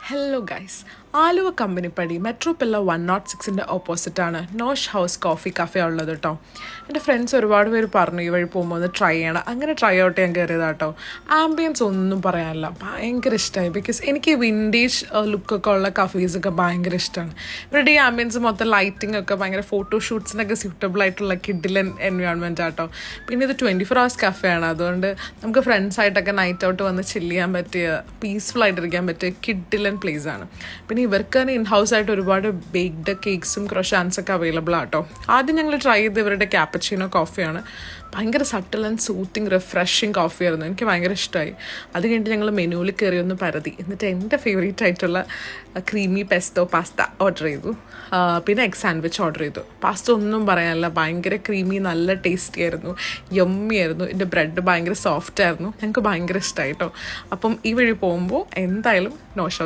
Hello guys, Aluva Companypady metro pillar 106-ൻ്റെ ഓപ്പോസിറ്റാണ് Nosh House Coffee Cafe ഉള്ളത് കേട്ടോ. എൻ്റെ ഫ്രണ്ട്സ് ഒരുപാട് പേര് പറഞ്ഞു ഈ വഴി പോകുമ്പോൾ ഒന്ന് ട്രൈ ചെയ്യണം. അങ്ങനെ ട്രൈ ഔട്ട് ചെയ്യാൻ കയറിയതാണ് കേട്ടോ. ആംബിയൻസ് ഒന്നും പറയാനില്ല, ഭയങ്കര ഇഷ്ടമായി. ബിക്കോസ് എനിക്ക് വിൻറ്റേജ് ലുക്കൊക്കെ ഉള്ള കഫേസൊക്കെ ഭയങ്കര ഇഷ്ടമാണ്. ഇവരുടെ ഈ ആംബിയൻസ് മൊത്തം ലൈറ്റിംഗ് ഒക്കെ ഭയങ്കര ഫോട്ടോഷൂട്ട്സിനൊക്കെ സ്യൂട്ടബിൾ ആയിട്ടുള്ള കിഡിലൻ എൻവയോൺമെൻറ്റ് ആട്ടോ. പിന്നെ ഇത് 24 hours കഫേ ആണ്, അതുകൊണ്ട് നമുക്ക് ഫ്രണ്ട്സായിട്ടൊക്കെ നൈറ്റ് ഔട്ട് വന്ന് ചില്ല് ചെയ്യാൻ പറ്റിയ, പീസ്ഫുൾ ആയിട്ടിരിക്കാൻ പറ്റിയ കിഡിലൻ പ്ലേസ് ആണ്. പിന്നെ ഇവർക്ക് തന്നെ ഇൻ ഹൗസ് ആയിട്ട് ഒരുപാട് ബേക്ക്ഡ് കേക്ക്സും ക്രൊഷാൻസൊക്കെ അവൈലബിൾ ആട്ടോ. ആദ്യം ഞങ്ങൾ ട്രൈ ചെയ്ത് ഇവരുടെ ക്യാപ്പച്ചീനോ കോഫിയാണ്. ഭയങ്കര subtle and soothing refreshing coffee ആയിരുന്നു, എനിക്ക് ഭയങ്കര ഇഷ്ടമായി. അത് കഴിഞ്ഞിട്ട് ഞങ്ങൾ മെനുവിൽ കയറി ഒന്ന് പരതി. എന്നിട്ട് എൻ്റെ ഫേവറേറ്റ് ആയിട്ടുള്ള ക്രീമി പെസ്തോ പാസ്ത ഓർഡർ ചെയ്തു. പിന്നെ എഗ് സാൻഡ്വിച്ച് ഓർഡർ ചെയ്തു. പാസ്ത ഒന്നും പറയാനില്ല, ഭയങ്കര ക്രീമി, നല്ല ടേസ്റ്റി ആയിരുന്നു, യമ്മി ആയിരുന്നു. എൻ്റെ ബ്രെഡ് ഭയങ്കര സോഫ്റ്റ് ആയിരുന്നു, ഞങ്ങൾക്ക് ഭയങ്കര ഇഷ്ടമായി കേട്ടോ. അപ്പം ഈ വഴി പോകുമ്പോൾ എന്തായാലും നോഷ്